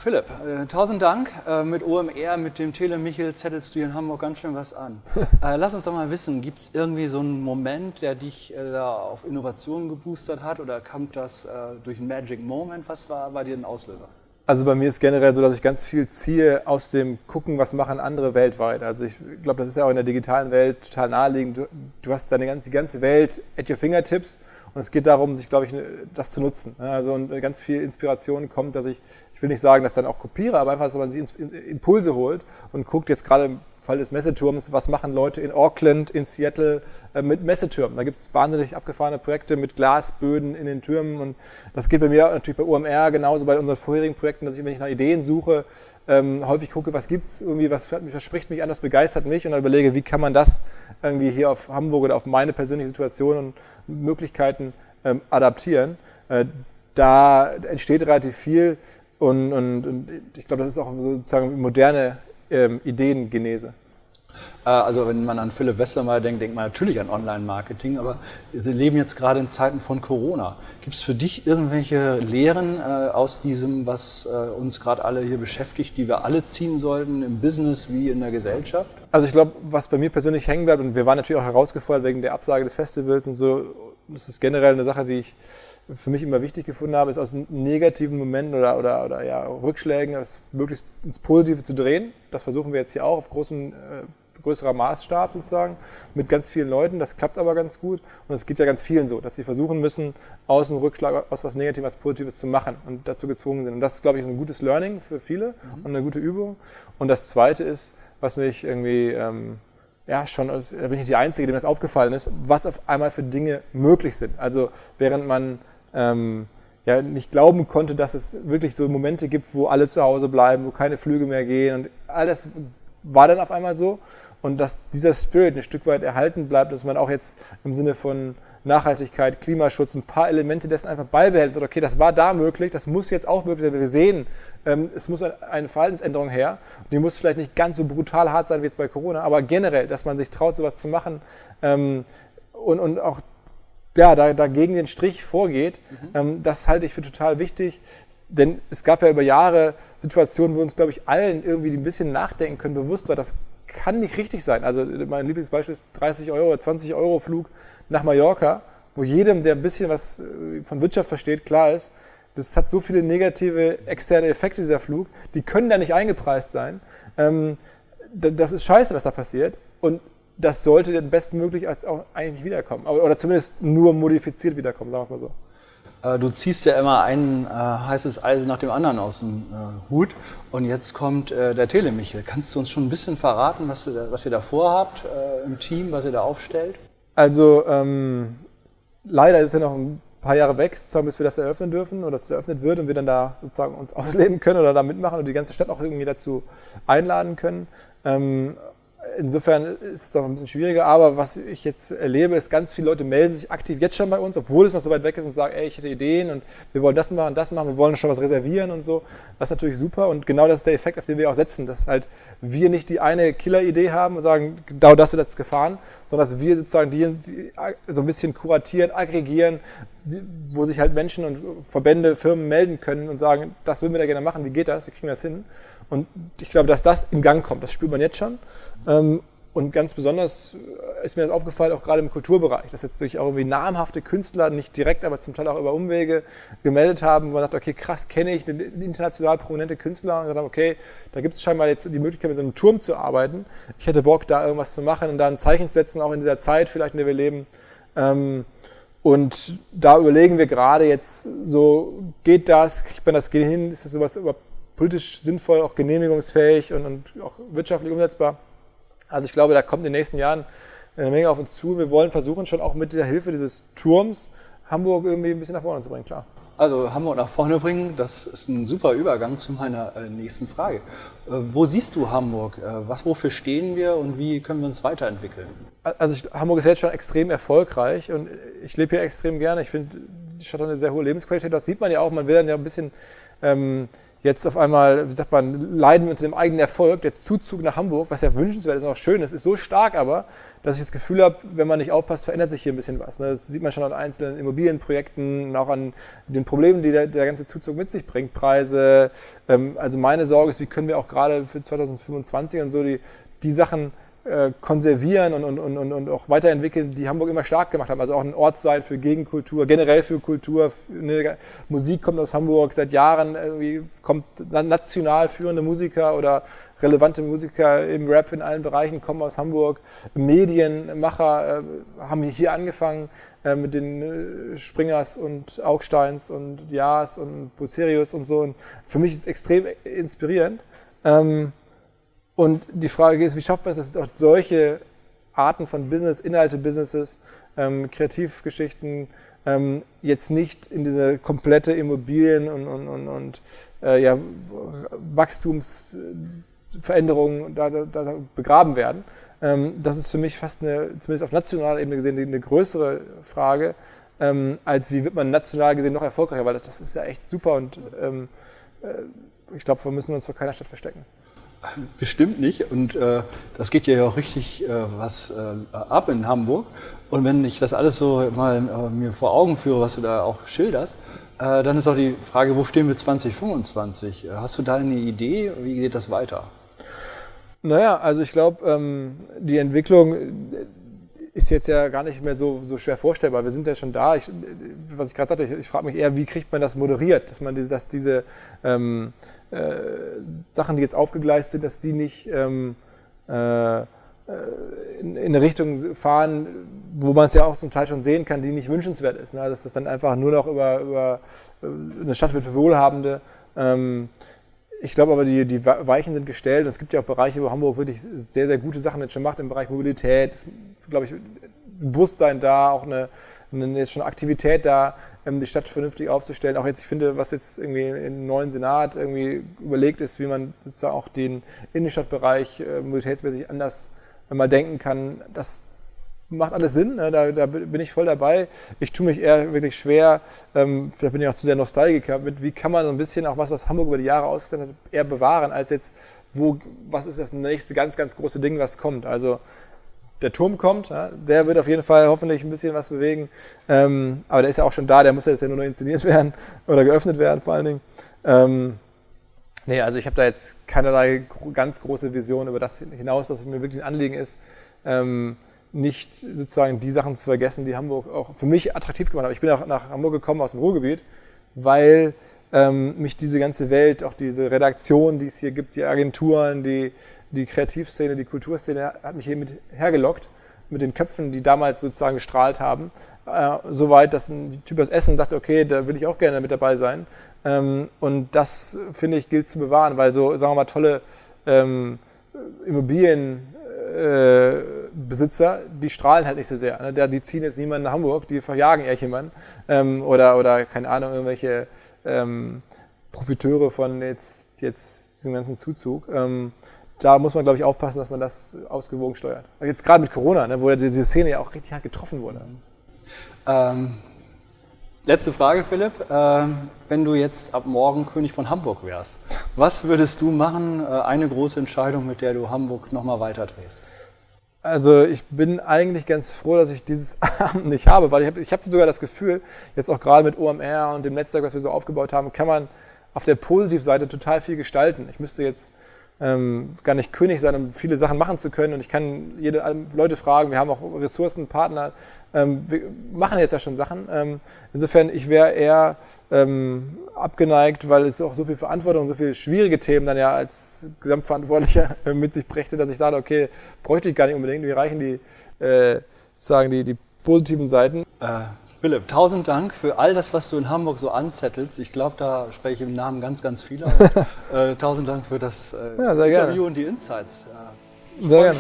Philipp, 1000 Dank. Mit OMR, mit dem Telemichel zettelst du hier in Hamburg ganz schön was an. Lass uns doch mal wissen, gibt es irgendwie so einen Moment, der dich da auf Innovation geboostert hat oder kam das durch einen Magic Moment? Was war bei dir ein Auslöser? Also bei mir ist generell so, dass ich ganz viel ziehe aus dem Gucken, was machen andere weltweit. Also ich glaube, das ist ja auch in der digitalen Welt total naheliegend. Du hast die ganze Welt at your fingertips und es geht darum, sich, glaube ich, das zu nutzen. Also und ganz viel Inspiration kommt, dass ich will nicht sagen, dass dann auch kopiere, aber einfach, dass man sich Impulse holt und guckt jetzt gerade im Fall des Messeturms, was machen Leute in Auckland, in Seattle mit Messetürmen. Da gibt es wahnsinnig abgefahrene Projekte mit Glasböden in den Türmen und das geht bei mir natürlich bei OMR genauso bei unseren vorherigen Projekten, dass ich, wenn ich nach Ideen suche, häufig gucke, was gibt es irgendwie, was verspricht mich an, was begeistert mich und dann überlege, wie kann man das irgendwie hier auf Hamburg oder auf meine persönliche Situation und Möglichkeiten adaptieren. Da entsteht relativ viel und ich glaube, das ist auch sozusagen moderne Ideengenese. Also wenn man an Philipp Westermeier denkt, denkt man natürlich an Online-Marketing, aber wir leben jetzt gerade in Zeiten von Corona. Gibt es für dich irgendwelche Lehren aus diesem, was uns gerade alle hier beschäftigt, die wir alle ziehen sollten, im Business wie in der Gesellschaft? Also ich glaube, was bei mir persönlich hängen bleibt, und wir waren natürlich auch herausgefordert wegen der Absage des Festivals und so, das ist generell eine Sache, die ich für mich immer wichtig gefunden habe, ist aus negativen Momenten oder ja, Rückschlägen das möglichst ins Positive zu drehen. Das versuchen wir jetzt hier auch auf größerer Maßstab sozusagen mit ganz vielen Leuten. Das klappt aber ganz gut und es geht ja ganz vielen so, dass sie versuchen müssen, aus einem Rückschlag, aus was Negatives, was Positives zu machen und dazu gezwungen sind. Und das, glaube ich, ist ein gutes Learning für viele und eine gute Übung. Und das Zweite ist, was mich irgendwie da bin ich nicht die Einzige, dem das aufgefallen ist, was auf einmal für Dinge möglich sind. Also während man nicht glauben konnte, dass es wirklich so Momente gibt, wo alle zu Hause bleiben, wo keine Flüge mehr gehen und all das war dann auf einmal so und dass dieser Spirit ein Stück weit erhalten bleibt, dass man auch jetzt im Sinne von Nachhaltigkeit, Klimaschutz ein paar Elemente dessen einfach beibehält und okay, das war da möglich, das muss jetzt auch möglich sein, wir sehen, es muss eine Verhaltensänderung her, die muss vielleicht nicht ganz so brutal hart sein wie jetzt bei Corona, aber generell, dass man sich traut, sowas zu machen und auch dagegen den Strich vorgeht, das halte ich für total wichtig, denn es gab ja über Jahre Situationen, wo uns, glaube ich, allen irgendwie ein bisschen nachdenken können, bewusst war, das kann nicht richtig sein. Also mein Lieblingsbeispiel ist 30 Euro oder 20 Euro Flug nach Mallorca, wo jedem, der ein bisschen was von Wirtschaft versteht, klar ist, das hat so viele negative externe Effekte, dieser Flug, die können da nicht eingepreist sein. Das ist scheiße, was da passiert und das sollte dann bestmöglich als auch eigentlich wiederkommen. Oder zumindest nur modifiziert wiederkommen, sagen wir es mal so. Du ziehst ja immer ein heißes Eisen nach dem anderen aus dem Hut und jetzt kommt der Telemichel. Kannst du uns schon ein bisschen verraten, was ihr da vorhabt im Team, was ihr da aufstellt? Also leider ist es ja noch ein paar Jahre weg, sozusagen, bis wir das eröffnen dürfen oder es eröffnet wird und wir dann da sozusagen uns ausleben können oder da mitmachen und die ganze Stadt auch irgendwie dazu einladen können. Insofern ist es doch ein bisschen schwieriger, aber was ich jetzt erlebe, ist, ganz viele Leute melden sich aktiv jetzt schon bei uns, obwohl es noch so weit weg ist und sagen, ey, ich hätte Ideen und wir wollen das machen, wir wollen schon was reservieren und so. Das ist natürlich super und genau das ist der Effekt, auf den wir auch setzen, dass halt wir nicht die eine Killer-Idee haben und sagen, genau das wird jetzt gefahren, sondern dass wir sozusagen die so ein bisschen kuratieren, aggregieren, wo sich halt Menschen und Verbände, Firmen melden können und sagen, das würden wir da gerne machen, wie geht das, wie kriegen wir das hin? Und ich glaube, dass das in Gang kommt, das spürt man jetzt schon. Und ganz besonders ist mir das aufgefallen, auch gerade im Kulturbereich, dass jetzt durch auch irgendwie namhafte Künstler, nicht direkt, aber zum Teil auch über Umwege gemeldet haben, wo man sagt, okay, krass, kenne ich eine international prominente Künstler und gesagt haben, okay, da gibt es scheinbar jetzt die Möglichkeit, mit so einem Turm zu arbeiten. Ich hätte Bock, da irgendwas zu machen und da ein Zeichen zu setzen, auch in dieser Zeit vielleicht, in der wir leben. Und da überlegen wir gerade jetzt so, geht das, kriegt man das hin, ist das sowas politisch sinnvoll, auch genehmigungsfähig und auch wirtschaftlich umsetzbar. Also ich glaube, da kommt in den nächsten Jahren eine Menge auf uns zu. Wir wollen versuchen, schon auch mit der Hilfe dieses Turms Hamburg irgendwie ein bisschen nach vorne zu bringen, klar. Also Hamburg nach vorne bringen, das ist ein super Übergang zu meiner nächsten Frage. Wo siehst du Hamburg? Wofür stehen wir und wie können wir uns weiterentwickeln? Also Hamburg ist jetzt schon extrem erfolgreich und ich lebe hier extrem gerne. Ich finde, die Stadt hat eine sehr hohe Lebensqualität. Das sieht man ja auch. Man will dann ja ein bisschen jetzt auf einmal, wie sagt man, leiden unter dem eigenen Erfolg. Der Zuzug nach Hamburg, was ja wünschenswert ist und auch schön ist so stark aber, dass ich das Gefühl habe, wenn man nicht aufpasst, verändert sich hier ein bisschen was. Das sieht man schon an einzelnen Immobilienprojekten und auch an den Problemen, die der ganze Zuzug mit sich bringt. Preise, also meine Sorge ist, wie können wir auch gerade für 2025 und so die Sachen konservieren und auch weiterentwickeln, die Hamburg immer stark gemacht haben. Also auch ein Ort sein für Gegenkultur, generell für Kultur. Musik kommt aus Hamburg seit Jahren, irgendwie kommt national führende Musiker oder relevante Musiker im Rap in allen Bereichen kommen aus Hamburg. Medienmacher haben hier angefangen mit den Springers und Augsteins und Jaas und Bucerius und so. Und für mich ist es extrem inspirierend. Und die Frage ist, wie schafft man es, dass auch solche Arten von Business, Inhalte-Businesses, Kreativgeschichten jetzt nicht in diese komplette Immobilien- und Wachstumsveränderungen da begraben werden. Das ist für mich fast zumindest auf nationaler Ebene gesehen, eine größere Frage, als wie wird man national gesehen noch erfolgreicher, weil das ist ja echt super und ich glaube, wir müssen uns vor keiner Stadt verstecken. Bestimmt nicht und das geht ja auch richtig was ab in Hamburg und wenn ich das alles so mal mir vor Augen führe, was du da auch schilderst, dann ist auch die Frage, wo stehen wir 2025? Hast du da eine Idee, wie geht das weiter? Naja, also ich glaube, die Entwicklung ist jetzt ja gar nicht mehr so schwer vorstellbar. Wir sind ja schon da. Was ich gerade sagte, ich frage mich eher, wie kriegt man das moderiert, dass man diese Sachen, die jetzt aufgegleist sind, dass die nicht in eine Richtung fahren, wo man es ja auch zum Teil schon sehen kann, die nicht wünschenswert ist. Ne? Dass das dann einfach nur noch über eine Stadt wird für Wohlhabende. Ich glaube aber, die Weichen sind gestellt. Es gibt ja auch Bereiche, wo Hamburg wirklich sehr, sehr gute Sachen jetzt schon macht im Bereich Mobilität. Glaube ich, Bewusstsein da, auch jetzt schon Aktivität da, die Stadt vernünftig aufzustellen. Auch jetzt, ich finde, was jetzt irgendwie im neuen Senat irgendwie überlegt ist, wie man sozusagen auch den Innenstadtbereich mobilitätsmäßig anders mal denken kann, das macht alles Sinn, ne? Da bin ich voll dabei. Ich tue mich eher wirklich schwer, vielleicht bin ich auch zu sehr Nostalgiker, mit wie kann man so ein bisschen auch was Hamburg über die Jahre ausgestellt hat, eher bewahren, als jetzt, was ist das nächste ganz, ganz große Ding, was kommt. Also der Turm kommt, ja, der wird auf jeden Fall hoffentlich ein bisschen was bewegen, aber der ist ja auch schon da, der muss jetzt ja nur noch inszeniert werden oder geöffnet werden vor allen Dingen. Nee, also ich habe da jetzt keinerlei ganz große Vision über das hinaus, dass es mir wirklich ein Anliegen ist, nicht sozusagen die Sachen zu vergessen, die Hamburg auch für mich attraktiv gemacht haben. Ich bin auch nach Hamburg gekommen aus dem Ruhrgebiet, weil mich diese ganze Welt, auch diese Redaktion, die es hier gibt, die Agenturen, die Kreativszene, die Kulturszene, hat mich hier mit hergelockt, mit den Köpfen, die damals sozusagen gestrahlt haben. Soweit, dass ein Typ aus Essen dachte, okay, da will ich auch gerne mit dabei sein. Und das, finde ich, gilt zu bewahren, weil so, sagen wir mal, tolle Immobilienbesitzer, die strahlen halt nicht so sehr. Ne? Die ziehen jetzt niemanden nach Hamburg, die verjagen eher jemanden. Oder, keine Ahnung, irgendwelche Profiteure von jetzt diesem ganzen Zuzug. Da muss man, glaube ich, aufpassen, dass man das ausgewogen steuert. Jetzt gerade mit Corona, ne, wo diese Szene ja auch richtig hart getroffen wurde. Letzte Frage, Philipp. Wenn du jetzt ab morgen König von Hamburg wärst, was würdest du machen, eine große Entscheidung, mit der du Hamburg nochmal weiterdrehst? Also ich bin eigentlich ganz froh, dass ich dieses Amt nicht habe, weil ich habe sogar das Gefühl, jetzt auch gerade mit OMR und dem Netzwerk, was wir so aufgebaut haben, kann man auf der Positivseite total viel gestalten. Ich müsste jetzt gar nicht König sein, um viele Sachen machen zu können und ich kann Leute fragen, wir haben auch Ressourcen, Partner, wir machen jetzt ja schon Sachen. Insofern, ich wäre eher abgeneigt, weil es auch so viel Verantwortung, so viele schwierige Themen dann ja als Gesamtverantwortlicher mit sich brächte, dass ich sage, okay, bräuchte ich gar nicht unbedingt, wir reichen die positiven Seiten. Philipp, 1000 Dank für all das, was du in Hamburg so anzettelst. Ich glaube, da spreche ich im Namen ganz, ganz vieler. 1000 Dank für das Interview und die Insights. Sehr gerne.